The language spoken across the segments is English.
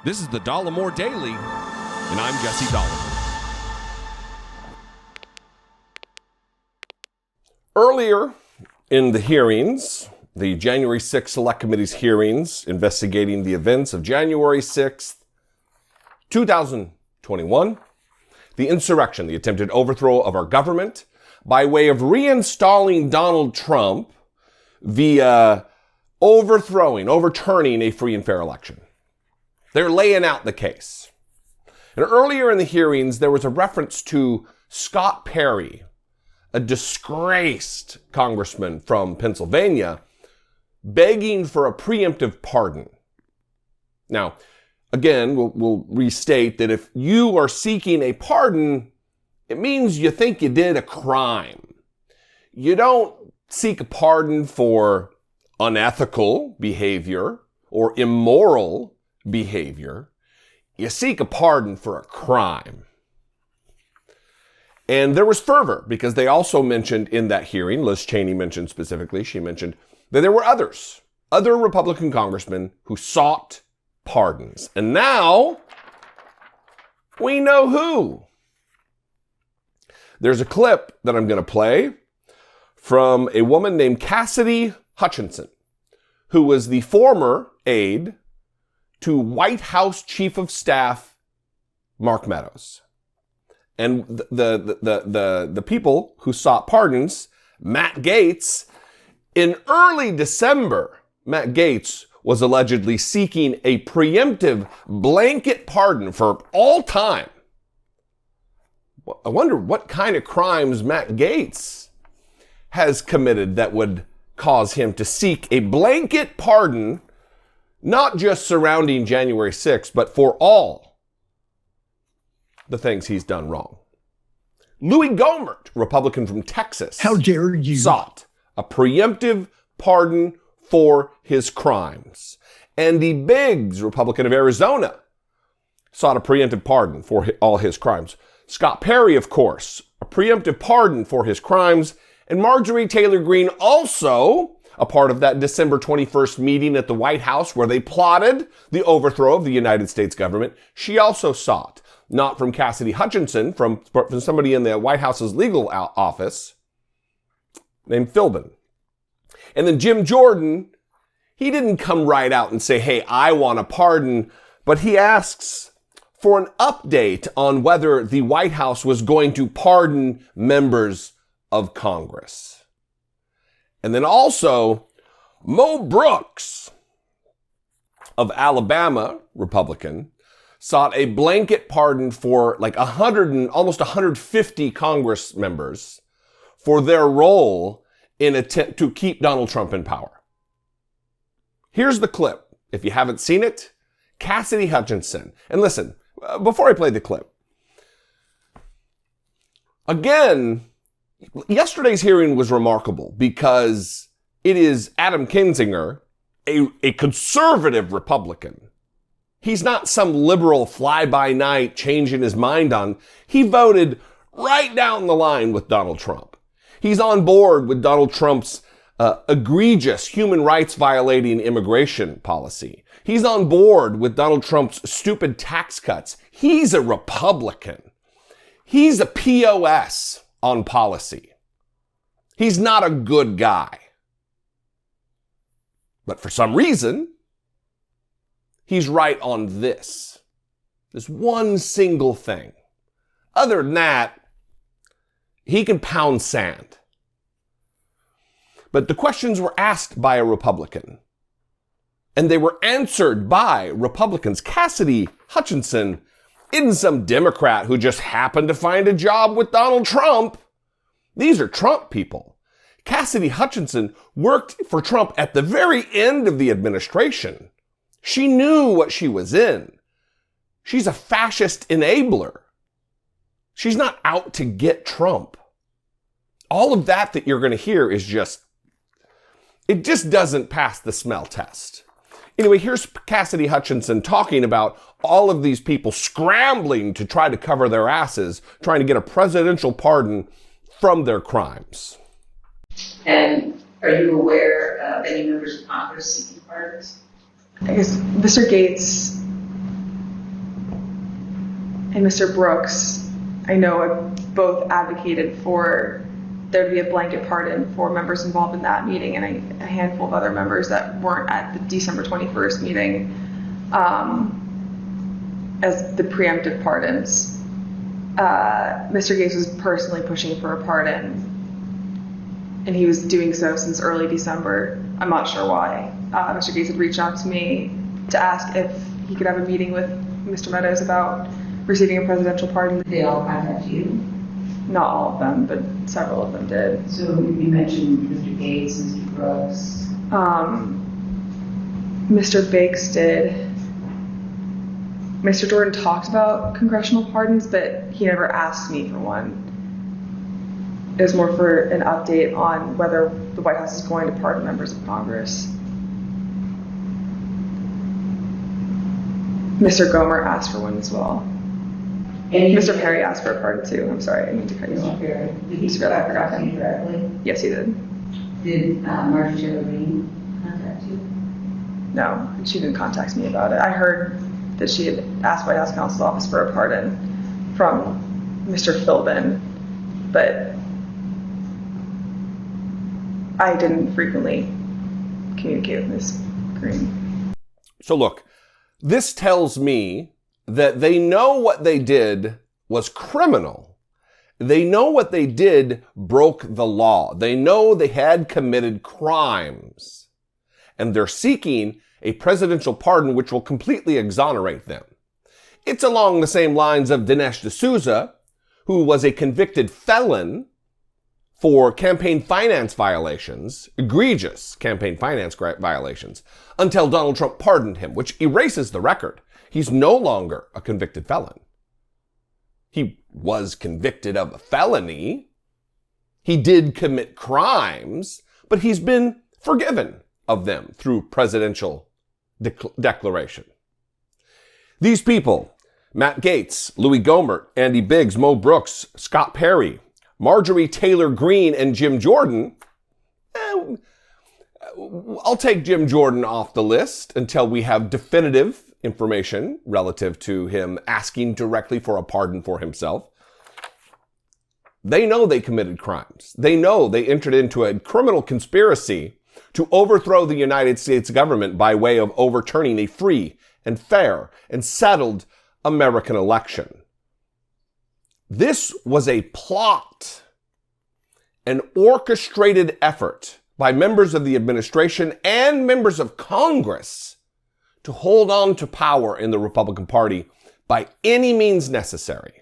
This is the Dollemore Daily, and I'm Jesse Dollemore. Earlier in the hearings, the January 6th Select Committee's hearings investigating the events of January 6th, 2021, the insurrection, the attempted overthrow of our government by way of reinstalling Donald Trump via overturning a free and fair election. They're laying out the case. And earlier in the hearings, there was a reference to Scott Perry, a disgraced congressman from Pennsylvania, begging for a preemptive pardon. Now, again, we'll restate that if you are seeking a pardon, it means you think you did a crime. You don't seek a pardon for unethical behavior or immoral behavior. You seek a pardon for a crime. And there was fervor because they also mentioned in that hearing, Liz Cheney mentioned specifically, she mentioned that there were other Republican congressmen who sought pardons. And now we know who. There's a clip that I'm going to play from a woman named Cassidy Hutchinson, who was the former aide to White House Chief of Staff Mark Meadows. And the people who sought pardons, Matt Gaetz, in early December, Matt Gaetz was allegedly seeking a preemptive blanket pardon for all time. I wonder what kind of crimes Matt Gaetz has committed that would cause him to seek a blanket pardon, not just surrounding January 6th, but for all the things he's done wrong. Louis Gohmert, Republican from Texas, how dare you, sought a preemptive pardon for his crimes. Andy Biggs, Republican of Arizona, sought a preemptive pardon for all his crimes. Scott Perry, of course, a preemptive pardon for his crimes. And Marjorie Taylor Greene, also a part of that December 21st meeting at the White House where they plotted the overthrow of the United States government. She also sought, not from Cassidy Hutchinson, from somebody in the White House's legal office named Philbin. And then Jim Jordan, he didn't come right out and say, hey, I want a pardon, but he asks for an update on whether the White House was going to pardon members of Congress. And then also, Mo Brooks of Alabama, Republican, sought a blanket pardon for like almost 150 Congress members for their role in attempt to keep Donald Trump in power. Here's the clip. If you haven't seen it, Cassidy Hutchinson. And listen, before I play the clip, again, yesterday's hearing was remarkable because it is Adam Kinzinger, a conservative Republican. He's not some liberal fly-by-night changing his mind on. He voted right down the line with Donald Trump. He's on board with Donald Trump's egregious human rights violating immigration policy. He's on board with Donald Trump's stupid tax cuts. He's a Republican. He's a POS on policy. He's not a good guy. But for some reason, he's right on this one single thing. Other than that, he can pound sand. But the questions were asked by a Republican, and they were answered by Republicans. Cassidy Hutchinson isn't some Democrat who just happened to find a job with Donald Trump. These are Trump people. Cassidy Hutchinson worked for Trump at the very end of the administration. She knew what she was in. She's a fascist enabler. She's not out to get Trump. All of that you're going to hear is it just doesn't pass the smell test. Anyway, here's Cassidy Hutchinson talking about all of these people scrambling to try to cover their asses, trying to get a presidential pardon from their crimes. And are you aware of any members of Congress seeking pardons? I guess Mr. Gaetz and Mr. Brooks, I know have both advocated for there to be a blanket pardon for members involved in that meeting, and a handful of other members that weren't at the December 21st meeting as the preemptive pardons. Mr. Gates was personally pushing for a pardon, and he was doing so since early December. I'm not sure why. Mr. Gates had reached out to me to ask if he could have a meeting with Mr. Meadows about receiving a presidential pardon. Did they all contact you? Not all of them, but several of them did. So you mentioned Mr. Gates, Mr. Brooks. Mr. Bakes did. Mr. Jordan talked about congressional pardons, but he never asked me for one. It was more for an update on whether the White House is going to pardon members of Congress. Mr. Gomer asked for one as well. Mr. Perry asked for a pardon too. I'm sorry, I didn't mean to cut you off. Perry. Did he forgot you directly? Yes, he did. Did Marjorie Taylor Greene contact you? No, she didn't contact me about it. I heard that she had asked White House counsel's office for a pardon from Mr. Philbin, but I didn't frequently communicate with Ms. Greene. So look, this tells me that they know what they did was criminal. They know what they did broke the law. They know they had committed crimes. And they're seeking a presidential pardon which will completely exonerate them. It's along the same lines of Dinesh D'Souza, who was a convicted felon for campaign finance violations, egregious campaign finance violations, until Donald Trump pardoned him, which erases the record. He's no longer a convicted felon. He was convicted of a felony. He did commit crimes, but he's been forgiven of them through presidential declaration. These people, Matt Gaetz, Louis Gohmert, Andy Biggs, Mo Brooks, Scott Perry, Marjorie Taylor Greene, and Jim Jordan, I'll take Jim Jordan off the list until we have definitive information relative to him asking directly for a pardon for himself. They know they committed crimes. They know they entered into a criminal conspiracy to overthrow the United States government by way of overturning a free and fair and settled American election. This was a plot, an orchestrated effort by members of the administration and members of Congress to hold on to power in the Republican Party by any means necessary.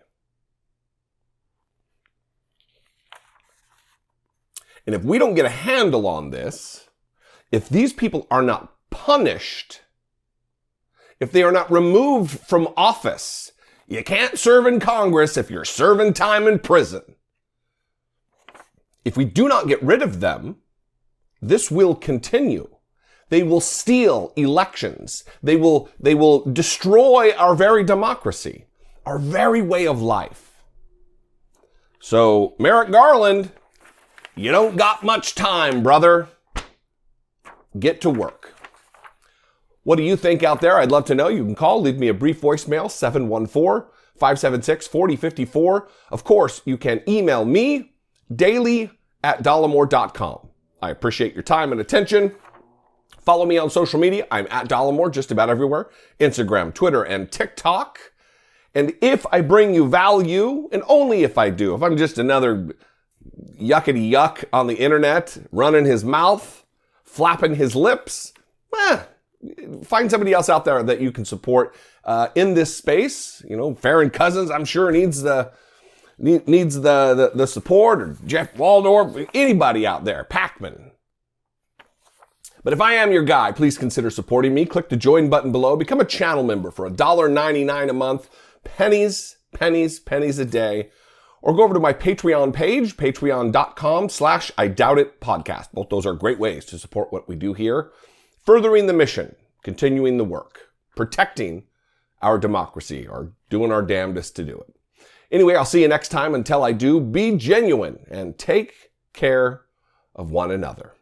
And if we don't get a handle on this, if these people are not punished, if they are not removed from office, you can't serve in Congress if you're serving time in prison. If we do not get rid of them, this will continue. They will steal elections. They will destroy our very democracy, our very way of life. So, Merrick Garland, you don't got much time, brother. Get to work. What do you think out there? I'd love to know. You can call, leave me a brief voicemail, 714-576-4054. Of course, you can email me, daily@dollemore.com. I appreciate your time and attention. Follow me on social media. I'm at Dollemore just about everywhere. Instagram, Twitter, and TikTok. And if I bring you value, and only if I do, if I'm just another yuckity yuck on the internet, running his mouth, flapping his lips, find somebody else out there that you can support in this space. You know, Farron Cousins, I'm sure needs the support, or Jeff Waldorf, anybody out there, Pac-Man. But if I am your guy, please consider supporting me. Click the join button below. Become a channel member for $1.99 a month. Pennies a day. Or go over to my Patreon page, patreon.com/IDoubtIt podcast. Both those are great ways to support what we do here. Furthering the mission, continuing the work, protecting our democracy, or doing our damnedest to do it. Anyway, I'll see you next time. Until I do, be genuine and take care of one another.